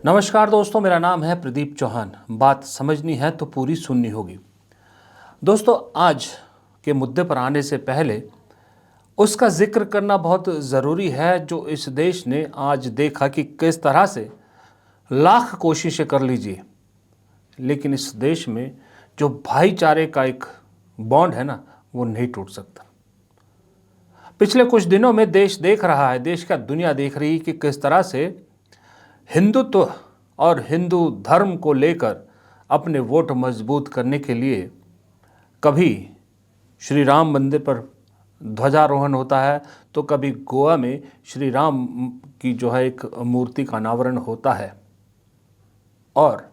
नमस्कार दोस्तों, मेरा नाम है प्रदीप चौहान। बात समझनी है तो पूरी सुननी होगी। दोस्तों, आज के मुद्दे पर आने से पहले उसका जिक्र करना बहुत ज़रूरी है जो इस देश ने आज देखा कि किस तरह से लाख कोशिशें कर लीजिए, लेकिन इस देश में जो भाईचारे का एक बॉन्ड है ना, वो नहीं टूट सकता। पिछले कुछ दिनों में देश देख रहा है, देश का दुनिया देख रही है कि किस तरह से हिंदुत्व और हिंदू धर्म को लेकर अपने वोट मजबूत करने के लिए कभी श्री राम मंदिर पर ध्वजारोहण होता है, तो कभी गोवा में श्री राम की जो है एक मूर्ति का अनावरण होता है, और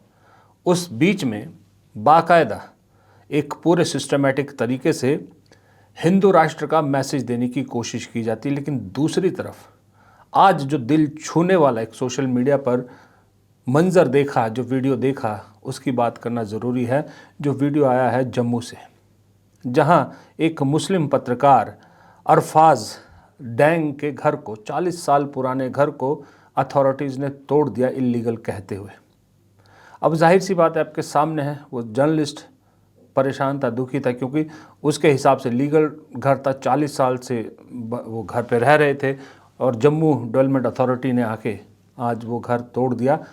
उस बीच में बाकायदा एक पूरे सिस्टमेटिक तरीके से हिंदू राष्ट्र का मैसेज देने की कोशिश की जाती है। लेकिन दूसरी तरफ आज जो दिल छूने वाला एक सोशल मीडिया पर मंजर देखा, जो वीडियो देखा, उसकी बात करना ज़रूरी है। जो वीडियो आया है जम्मू से, जहां एक मुस्लिम पत्रकार अरफाज डैंग के घर को, 40 साल पुराने घर को अथॉरिटीज़ ने तोड़ दिया इल्लीगल कहते हुए। अब जाहिर सी बात है, आपके सामने है, वो जर्नलिस्ट परेशान था, दुखी था, क्योंकि उसके हिसाब से लीगल घर था, 40 साल से वो घर पे रह रहे थे, और जम्मू डेवलपमेंट अथॉरिटी ने आके आज वो घर तोड़ दिया।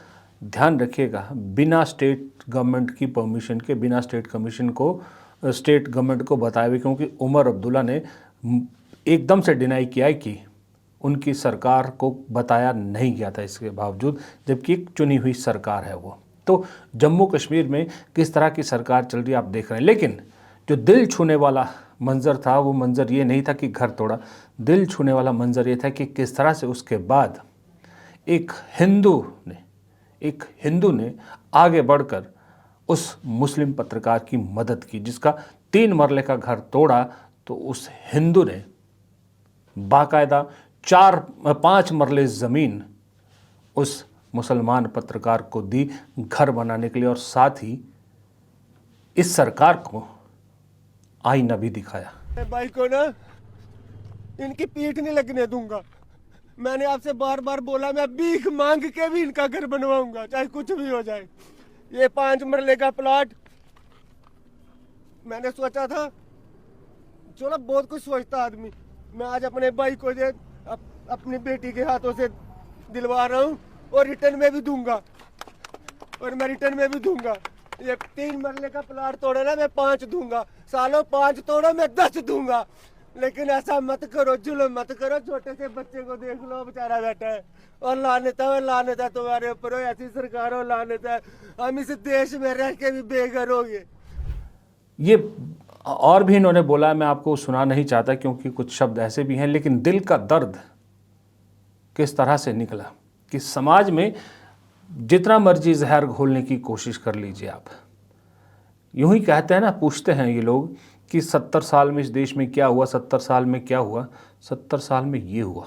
ध्यान रखिएगा, बिना स्टेट गवर्नमेंट की परमिशन के, बिना स्टेट कमीशन को, स्टेट गवर्नमेंट को बताए हुए, क्योंकि उमर अब्दुल्ला ने एकदम से डिनाई किया है कि उनकी सरकार को बताया नहीं गया था, इसके बावजूद, जबकि एक चुनी हुई सरकार है वो। तो जम्मू कश्मीर में किस तरह की सरकार चल रही है आप देख रहे हैं। लेकिन जो दिल छूने वाला मंज़र था, वो मंज़र ये नहीं था कि घर तोड़ा। दिल छूने वाला मंज़र ये था कि किस तरह से उसके बाद एक हिंदू ने आगे बढ़कर उस मुस्लिम पत्रकार की मदद की, जिसका 3 मरले का घर तोड़ा। तो उस हिंदू ने बाकायदा 4-5 मरले ज़मीन उस मुसलमान पत्रकार को दी घर बनाने के लिए, और साथ ही इस सरकार को आईना भी दिखाया। भाई को ना इनकी पीठ नहीं लगने दूंगा। मैंने आपसे बार बार बोला, मैं भीख मांग के भी इनका घर बनवाऊंगा, चाहे कुछ भी हो जाए। ये 5 मरले का प्लॉट, मैंने सोचा था, चलो बहुत कुछ सोचता आदमी, मैं आज अपने भाई को अपनी बेटी के हाथों से दिलवा रहा हूँ, और रिटर्न में भी दूंगा, और मैं रिटर्न में भी दूंगा। ये 3 मरले का प्लॉट तोड़ा ना, मैं 5 दूंगा। सालों 5 तोड़ो, मैं 10 दूंगा। लेकिन ऐसा मत करो, जुल्म मत करो। छोटे से बच्चे को देख लो, बेचारा बैठा है, और लानत है तुम्हारे ऊपर। ऐसी सरकार हो, लानत है। हम इस देश में रह के भी बेघर हो गए। ये और भी इन्होंने बोला, मैं आपको सुना नहीं चाहता क्योंकि कुछ शब्द ऐसे भी हैं, लेकिन दिल का दर्द किस तरह से निकला कि समाज में जितना मर्जी जहर घोलने की कोशिश कर लीजिए आप। यूं ही कहते हैं ना, पूछते हैं ये लोग कि 70 साल में इस देश में क्या हुआ, 70 साल में क्या हुआ। 70 साल में ये हुआ।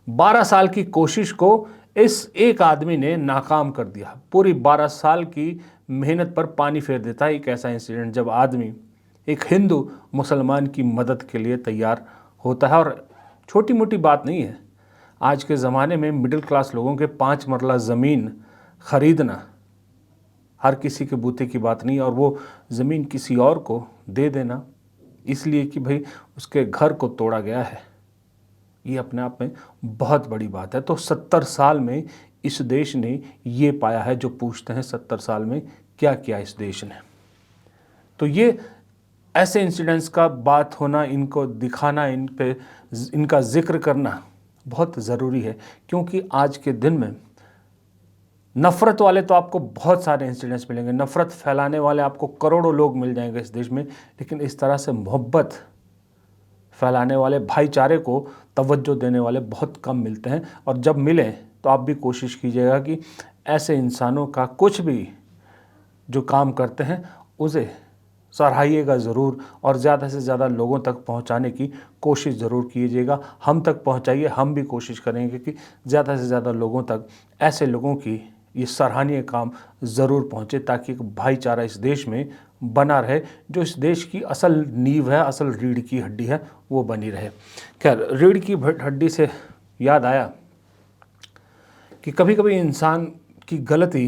12 साल की कोशिश को इस एक आदमी ने नाकाम कर दिया। पूरी 12 साल की मेहनत पर पानी फेर देता है एक ऐसा इंसिडेंट, जब आदमी, एक हिंदू मुसलमान की मदद के लिए तैयार होता है। और छोटी मोटी बात नहीं है, आज के ज़माने में मिडिल क्लास लोगों के 5 मरला ज़मीन ख़रीदना हर किसी के बूते की बात नहीं, और वो ज़मीन किसी और को दे देना इसलिए कि भाई उसके घर को तोड़ा गया है, ये अपने आप में बहुत बड़ी बात है। तो 70 साल में इस देश ने ये पाया है, जो पूछते हैं 70 साल में क्या किया इस देश ने। तो ये ऐसे इंसिडेंट्स का बात होना, इनको दिखाना, इन पे इनका जिक्र करना बहुत ज़रूरी है, क्योंकि आज के दिन में नफ़रत वाले तो आपको बहुत सारे इंसिडेंट्स मिलेंगे, नफ़रत फैलाने वाले आपको करोड़ों लोग मिल जाएंगे इस देश में, लेकिन इस तरह से मोहब्बत फैलाने वाले, भाईचारे को तवज्जो देने वाले बहुत कम मिलते हैं। और जब मिले तो आप भी कोशिश कीजिएगा कि ऐसे इंसानों का कुछ भी जो काम करते हैं उसे सराहिएगा ज़रूर, और ज़्यादा से ज़्यादा लोगों तक पहुंचाने की कोशिश ज़रूर कीजिएगा। हम तक पहुंचाइए, हम भी कोशिश करेंगे कि ज़्यादा से ज़्यादा लोगों तक ऐसे लोगों की ये सराहनीय काम ज़रूर पहुँचे, ताकि एक भाईचारा इस देश में बना रहे, जो इस देश की असल नींव है, असल रीढ़ की हड्डी है, वो बनी रहे। खैर, रीढ़ की हड्डी से याद आया कि कभी कभी इंसान की गलती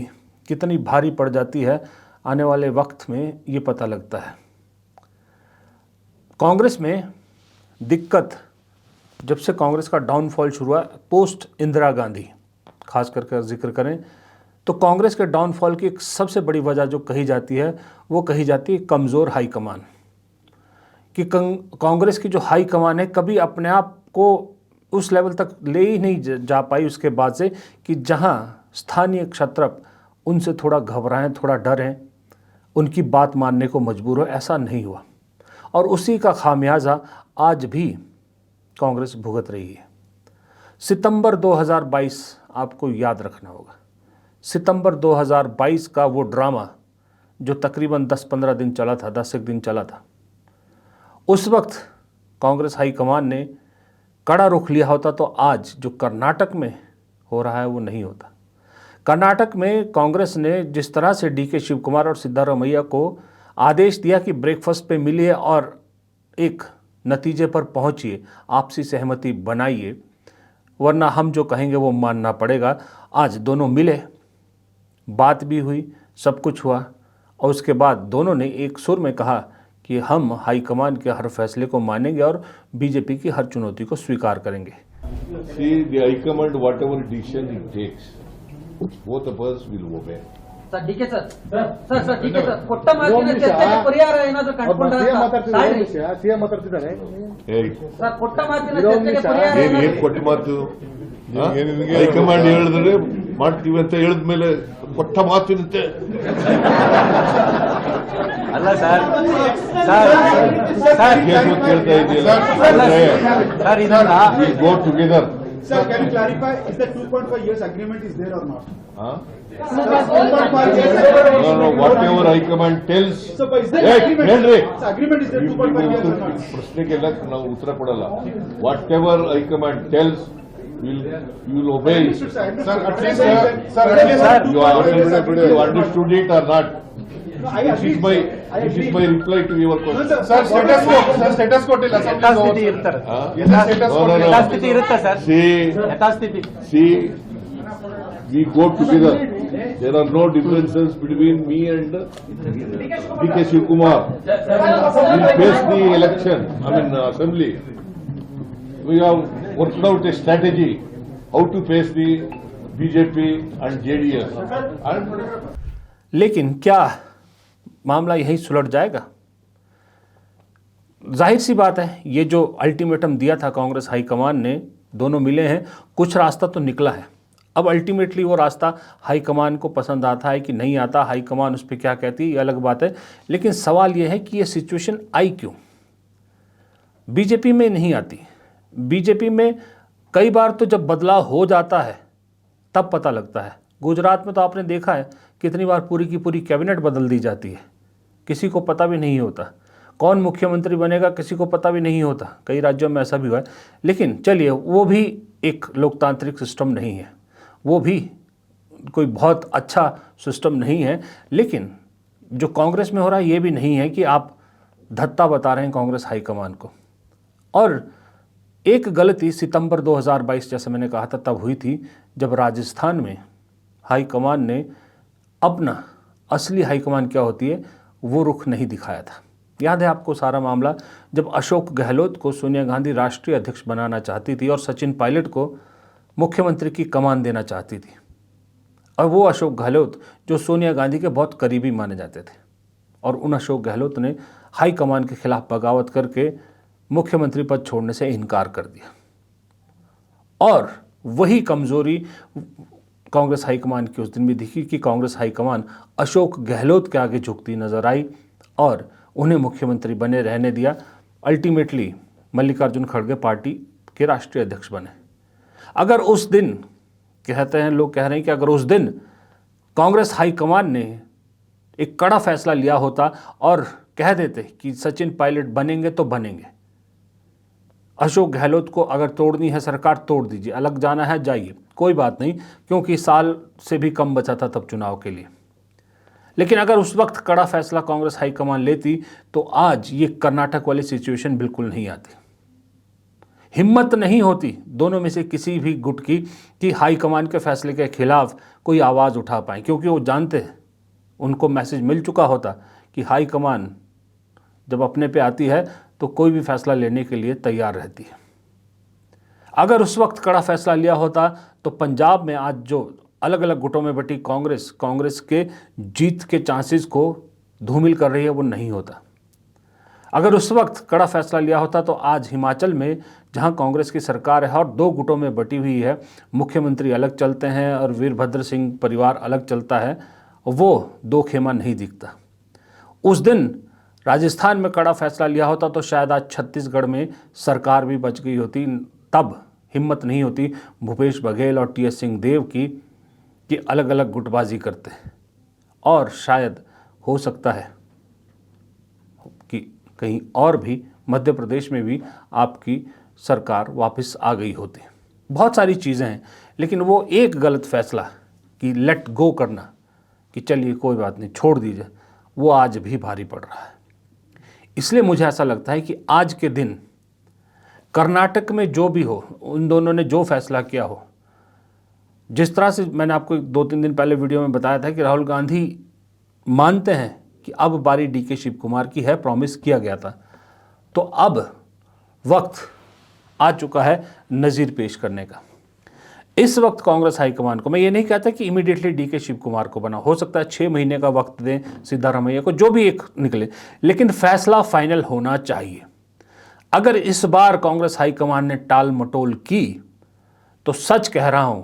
कितनी भारी पड़ जाती है, आने वाले वक्त में ये पता लगता है। कांग्रेस में दिक्कत जब से कांग्रेस का डाउनफॉल शुरू हुआ पोस्ट इंदिरा गांधी, खास करके जिक्र करें तो कांग्रेस के डाउनफॉल की एक सबसे बड़ी वजह जो कही जाती है वो कही जाती है कमज़ोर हाईकमान, कि कांग्रेस की जो हाईकमान है कभी अपने आप को उस लेवल तक ले ही नहीं जा पाई उसके बाद से कि जहां स्थानीय क्षत्रप उनसे थोड़ा घबराएं, थोड़ा डरें, उनकी बात मानने को मजबूर हो, ऐसा नहीं हुआ। और उसी का खामियाजा आज भी कांग्रेस भुगत रही है। सितंबर 2022 आपको याद रखना होगा, सितंबर 2022 का वो ड्रामा जो तकरीबन 10-15 दिन चला था, 10 एक दिन चला था, उस वक्त कांग्रेस हाईकमान ने कड़ा रुख लिया होता तो आज जो कर्नाटक में हो रहा है वो नहीं होता। कर्नाटक में कांग्रेस ने जिस तरह से डीके शिव कुमार और सिद्धारमैया को आदेश दिया कि ब्रेकफास्ट पे मिलिए और एक नतीजे पर पहुंचिए, आपसी सहमति बनाइए, वरना हम जो कहेंगे वो मानना पड़ेगा। आज दोनों मिले, बात भी हुई, सब कुछ हुआ और उसके बाद दोनों ने एक सुर में कहा कि हम हाईकमान के हर फैसले को मानेंगे और बीजेपी की हर चुनौती को स्वीकार करेंगे। See, the high command, whatever decision it takes, both of us will obey. Sir D K sir D K sir ಕೊಟ್ಟ ಮಾತಿನ ಚರ್ಚೆಗೆ ಪರಿಹಾರ ಏನಾದರೂ ಕಂಡುಕೊಂಡ್ರೆ ಸಿಎಂ ಮಾತಾಡ್ತಿದ್ದಾರೆ Hey, ಸರ್ ಕೊಟ್ಟ ಮಾತಿನ ಚರ್ಚೆಗೆ ಪರಿಹಾರ ಏನ್ ಕೊಟ್ಟ ಮಾತು? ಹೈಕಮಾಂಡ್ ಹೇಳಿದ್ರೆ ಮಾಡ್ತೀವಿ ಅಂತ ಹೇಳಿದ್ಮೇಲೆ ಕೊಟ್ಟ ಮಾತಿನಂತೆ ಅಲ್ಲ ಸರ್ ಸರ್ ಕೇಳ್ತಾ ಇದೆಯಲ್ಲ, ಸರ್ ಇದನ್ನ ಗೋ together. Sir, can you clarify, is the 2.5 years agreement is there or not? No, whatever high command tells. So, is there Hey, agreement? ಹೇಳ್ರಿ. So, agreement is there 2.5 years or not? ಪ್ರಶ್ನೆಗೆಲ್ಲ ನಾವು ಉತ್ತರ ಕೊಡಲ್ಲ. Whatever high command tells, you will obey it. Sir, at least, You understood it or not? No, I agree. This is my reply to your question. Sir, status quo till assembly is over. ಯಥಾಸ್ಥಿತಿ ಇರ್ತಾರೆ. No. ಯಥಾಸ್ಥಿತಿ ಇರುತ್ತೆ sir. ಯಥಾಸ್ಥಿತಿ. See, we go together. There are no differences between me and DK Shiv Kumar. We face the election, assembly. We have worked out a strategy how to face the BJP and JDS. लेकिन क्या मामला यही सुलट जाएगा? जाहिर सी बात है, ये जो अल्टीमेटम दिया था कांग्रेस हाईकमान ने, दोनों मिले हैं, कुछ रास्ता तो निकला है। अब अल्टीमेटली वो रास्ता हाईकमान को पसंद आता है कि नहीं आता, हाईकमान उस पर क्या कहती है ये अलग बात है। लेकिन सवाल ये है कि ये सिचुएशन आई क्यों? बीजेपी में नहीं आती। बीजेपी में कई बार तो जब बदलाव हो जाता है तब पता लगता है। गुजरात में तो आपने देखा है कितनी बार पूरी की पूरी कैबिनेट बदल दी जाती है, किसी को पता भी नहीं होता। कौन मुख्यमंत्री बनेगा किसी को पता भी नहीं होता। कई राज्यों में ऐसा भी हुआ है। लेकिन चलिए, वो भी एक लोकतांत्रिक सिस्टम नहीं है, वो भी कोई बहुत अच्छा सिस्टम नहीं है। लेकिन जो कांग्रेस में हो रहा है ये भी नहीं है कि आप धत्ता बता रहे हैं कांग्रेस हाईकमान को। और एक गलती सितंबर 2022 जैसे मैंने कहा था तब हुई थी, जब राजस्थान में हाईकमान ने अपना असली हाईकमान क्या होती है वो रुख नहीं दिखाया था। याद है आपको सारा मामला, जब अशोक गहलोत को सोनिया गांधी राष्ट्रीय अध्यक्ष बनाना चाहती थी और सचिन पायलट को मुख्यमंत्री की कमान देना चाहती थी। और वो अशोक गहलोत जो सोनिया गांधी के बहुत करीबी माने जाते थे, और उन अशोक गहलोत ने हाईकमान के खिलाफ बगावत करके मुख्यमंत्री पद छोड़ने से इनकार कर दिया। और वही कमजोरी कांग्रेस हाईकमान की उस दिन भी दिखी कि कांग्रेस हाईकमान अशोक गहलोत के आगे झुकती नजर आई और उन्हें मुख्यमंत्री बने रहने दिया। अल्टीमेटली मल्लिकार्जुन खड़गे पार्टी के राष्ट्रीय अध्यक्ष बने। अगर उस दिन, कहते हैं लोग कह रहे हैं कि अगर उस दिन कांग्रेस हाईकमान ने एक कड़ा फैसला लिया होता और कह देते कि सचिन पायलट बनेंगे तो बनेंगे, अशोक गहलोत को अगर तोड़नी है सरकार तोड़ दीजिए, अलग जाना है जाइए, कोई बात नहीं, क्योंकि साल से भी कम बचा था तब चुनाव के लिए। लेकिन अगर उस वक्त कड़ा फैसला कांग्रेस हाईकमान लेती तो आज ये कर्नाटक वाली सिचुएशन बिल्कुल नहीं आती। हिम्मत नहीं होती दोनों में से किसी भी गुट की कि हाईकमान के फैसले के खिलाफ कोई आवाज़ उठा पाए, क्योंकि वो जानते हैं, उनको मैसेज मिल चुका होता कि हाईकमान जब अपने पे आती है तो कोई भी फैसला लेने के लिए तैयार रहती है। अगर उस वक्त कड़ा फैसला लिया होता तो पंजाब में आज जो अलग अलग गुटों में बटी कांग्रेस के जीत के चांसेस को धूमिल कर रही है वो नहीं होता। अगर उस वक्त कड़ा फैसला लिया होता तो आज हिमाचल में जहां कांग्रेस की सरकार है और 2 गुटों में बटी हुई है, मुख्यमंत्री अलग चलते हैं और वीरभद्र सिंह परिवार अलग चलता है, वो 2 खेमा नहीं दिखता। उस दिन राजस्थान में कड़ा फैसला लिया होता तो शायद आज छत्तीसगढ़ में सरकार भी बच गई होती। तब हिम्मत नहीं होती भूपेश बघेल और टी.एस. सिंहदेव की कि अलग अलग गुटबाजी करते हैं, और शायद हो सकता है कि कहीं और भी मध्य प्रदेश में भी आपकी सरकार वापस आ गई होती। बहुत सारी चीज़ें हैं, लेकिन वो एक गलत फैसला कि लेट गो करना कि चलिए कोई बात नहीं छोड़ दीजिए, वो आज भी भारी पड़ रहा है। इसलिए मुझे ऐसा लगता है कि आज के दिन कर्नाटक में जो भी हो, उन दोनों ने जो फैसला किया हो, जिस तरह से मैंने आपको 2-3 दिन पहले वीडियो में बताया था कि राहुल गांधी मानते हैं कि अब बारी डी.के. शिव कुमार की है, प्रॉमिस किया गया था, तो अब वक्त आ चुका है नज़ीर पेश करने का। इस वक्त कांग्रेस हाईकमान को, मैं ये नहीं कहता कि इमीडिएटली डी.के. शिव कुमार को बना, हो सकता है 6 महीने का वक्त दें सिद्धारमैया को, जो भी एक निकले, लेकिन फैसला फाइनल होना चाहिए। अगर इस बार कांग्रेस हाईकमान ने टाल मटोल की तो सच कह रहा हूं,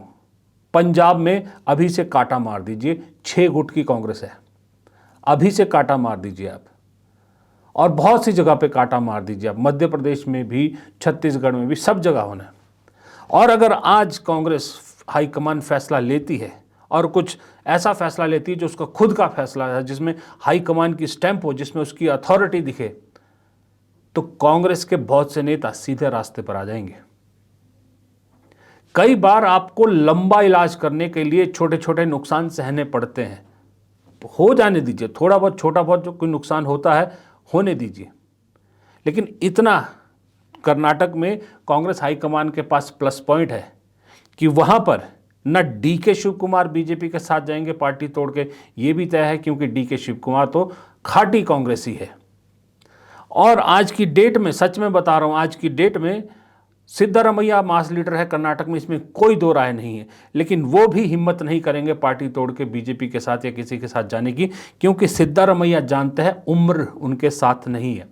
पंजाब में अभी से कांटा मार दीजिए। 6 गुट की कांग्रेस है, अभी से कांटा मार दीजिए आप, और बहुत सी जगह पे कांटा मार दीजिए आप, मध्य प्रदेश में भी, छत्तीसगढ़ में भी, सब जगह होना है। और अगर आज कांग्रेस हाईकमान फैसला लेती है और कुछ ऐसा फैसला लेती है जो उसका खुद का फैसला है, जिसमें हाईकमान की स्टैंप हो, जिसमें उसकी अथॉरिटी दिखे, तो कांग्रेस के बहुत से नेता सीधे रास्ते पर आ जाएंगे। कई बार आपको लंबा इलाज करने के लिए छोटे छोटे नुकसान सहने पड़ते हैं, तो हो जाने दीजिए, थोड़ा बहुत छोटा बहुत जो कोई नुकसान होता है होने दीजिए। लेकिन इतना कर्नाटक में कांग्रेस हाईकमान के पास प्लस पॉइंट है कि वहां पर न डी.के. शिव कुमार बीजेपी के साथ जाएंगे पार्टी तोड़ के, ये भी तय है, क्योंकि डी.के. शिव कुमार तो खाटी कांग्रेसी है। और आज की डेट में, सच में बता रहा हूं, आज की डेट में सिद्धारमैया मास लीडर है कर्नाटक में, इसमें कोई दो राय नहीं है, लेकिन वो भी हिम्मत नहीं करेंगे पार्टी तोड़ के बीजेपी के साथ या किसी के साथ जाने की, क्योंकि सिद्धारमैया जानते हैं उम्र उनके साथ नहीं है।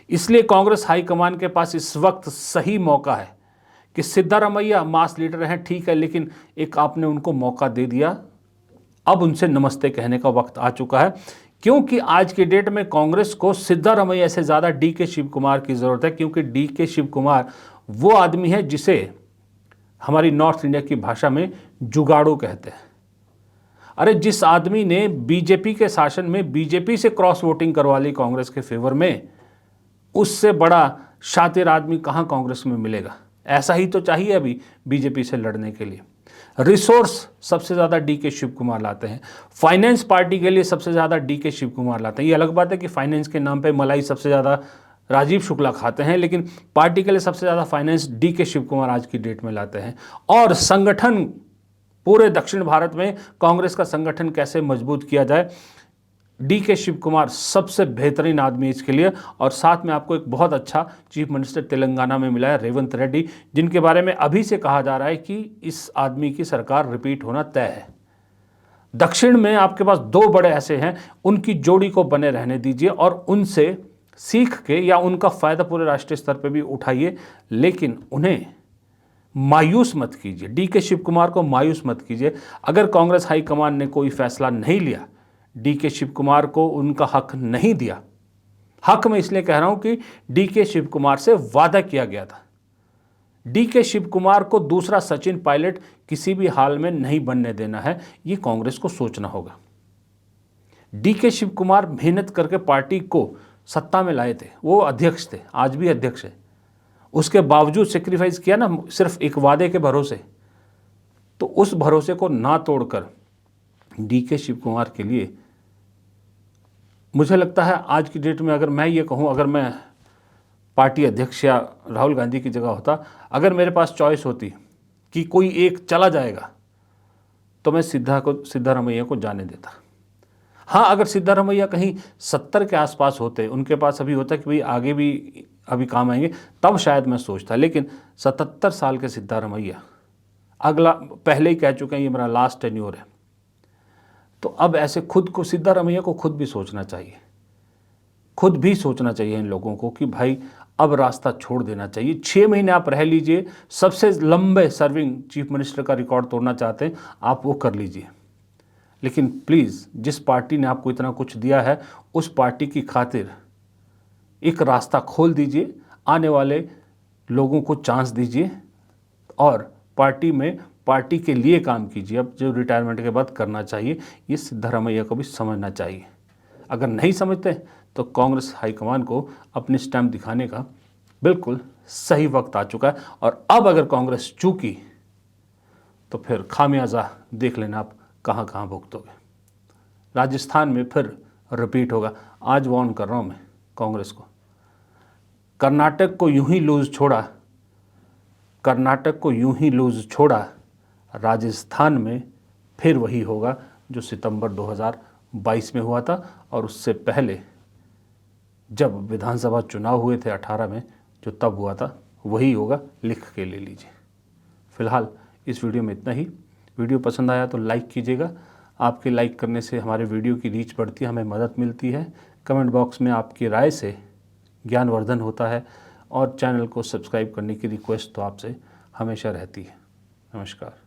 इसलिए कांग्रेस हाईकमान के पास इस वक्त सही मौका है कि सिद्धारमैया मास लीडर हैं, ठीक है, लेकिन एक आपने उनको मौका दे दिया, अब उनसे नमस्ते कहने का वक्त आ चुका है, क्योंकि आज की डेट में कांग्रेस को सिद्धारमैया से ज़्यादा डी.के. शिव कुमार की ज़रूरत है, क्योंकि डी.के. शिव कुमार वो आदमी है जिसे हमारी नॉर्थ इंडिया की भाषा में जुगाड़ू कहते हैं। अरे जिस आदमी ने बीजेपी के शासन में बीजेपी से क्रॉस वोटिंग करवा ली कांग्रेस के फेवर में, उससे बड़ा शातिर आदमी कहाँ कांग्रेस में मिलेगा। ऐसा ही तो चाहिए अभी बीजेपी से लड़ने के लिए। रिसोर्स सबसे ज़्यादा डी.के. शिव कुमार लाते हैं, फाइनेंस पार्टी के लिए सबसे ज़्यादा डी.के. शिव कुमार लाते हैं। ये अलग बात है कि फाइनेंस के नाम पे मलाई सबसे ज़्यादा राजीव शुक्ला खाते हैं, लेकिन पार्टी के लिए सबसे ज़्यादा फाइनेंस डी.के. शिव कुमार आज की डेट में लाते हैं। और संगठन, पूरे दक्षिण भारत में कांग्रेस का संगठन कैसे मजबूत किया जाए, डी.के. शिव कुमार सबसे बेहतरीन आदमी इसके लिए। और साथ में आपको एक बहुत अच्छा चीफ मिनिस्टर तेलंगाना में मिला है, रेवंत रेड्डी, जिनके बारे में अभी से कहा जा रहा है कि इस आदमी की सरकार रिपीट होना तय है। दक्षिण में आपके पास 2 बड़े ऐसे हैं, उनकी जोड़ी को बने रहने दीजिए और उनसे सीख के या उनका फ़ायदा पूरे राष्ट्रीय स्तर पर भी उठाइए, लेकिन उन्हें मायूस मत कीजिए, डी.के. शिव कुमार को मायूस मत कीजिए। अगर कांग्रेस हाईकमान ने कोई फैसला नहीं लिया, डी.के. शिव कुमार को उनका हक नहीं दिया, हक मैं इसलिए कह रहा हूं कि डी.के. शिव कुमार से वादा किया गया था। डी.के. शिव कुमार को दूसरा सचिन पायलट किसी भी हाल में नहीं बनने देना है, ये कांग्रेस को सोचना होगा। डी.के. शिव कुमार मेहनत करके पार्टी को सत्ता में लाए थे, वो अध्यक्ष थे, आज भी अध्यक्ष है, उसके बावजूद सेक्रीफाइस किया ना सिर्फ एक वादे के भरोसे। तो उस भरोसे को ना तोड़कर डी.के. शिव कुमार के लिए मुझे लगता है आज की डेट में, अगर मैं ये कहूँ, अगर मैं पार्टी अध्यक्ष या राहुल गांधी की जगह होता, अगर मेरे पास चॉइस होती कि कोई एक चला जाएगा तो मैं सिद्धारमैया को जाने देता। हाँ, अगर सिद्धारमैया कहीं 70 के आसपास होते, उनके पास अभी होता कि भाई आगे भी अभी काम आएंगे, तब शायद मैं सोचता। लेकिन 77 साल के सिद्धारमैया अगला पहले ही कह चुके हैं ये मेरा लास्ट टेन्योर है। तो अब ऐसे खुद को, सिद्धारमैया को खुद भी सोचना चाहिए, खुद भी सोचना चाहिए इन लोगों को कि भाई अब रास्ता छोड़ देना चाहिए। 6 महीने आप रह लीजिए, सबसे लंबे सर्विंग चीफ मिनिस्टर का रिकॉर्ड तोड़ना चाहते हैं आप, वो कर लीजिए। लेकिन प्लीज़, जिस पार्टी ने आपको इतना कुछ दिया है उस पार्टी की खातिर एक रास्ता खोल दीजिए, आने वाले लोगों को चांस दीजिए और पार्टी में पार्टी के लिए काम कीजिए। अब जो रिटायरमेंट के बाद करना चाहिए, ये सिद्धारमैया को भी समझना चाहिए। अगर नहीं समझते तो कांग्रेस हाईकमान को अपनी स्टैम्प दिखाने का बिल्कुल सही वक्त आ चुका है। और अब अगर कांग्रेस चूकी तो फिर खामियाजा देख लेना आप कहाँ कहाँ भुगतोगे। राजस्थान में फिर रिपीट होगा। आज वार्न कर रहा हूँ मैं कांग्रेस को, कर्नाटक को यूं ही लूज छोड़ा, कर्नाटक को यूं ही लूज छोड़ा, राजस्थान में फिर वही होगा जो सितंबर 2022 में हुआ था और उससे पहले जब विधानसभा चुनाव हुए थे 18 में, जो तब हुआ था वही होगा। लिख के ले लीजिए। फिलहाल इस वीडियो में इतना ही। वीडियो पसंद आया तो लाइक कीजिएगा। आपके लाइक करने से हमारे वीडियो की रीच बढ़ती है, हमें मदद मिलती है। कमेंट बॉक्स में आपकी राय से ज्ञानवर्धन होता है और चैनल को सब्सक्राइब करने की रिक्वेस्ट तो आपसे हमेशा रहती है। नमस्कार।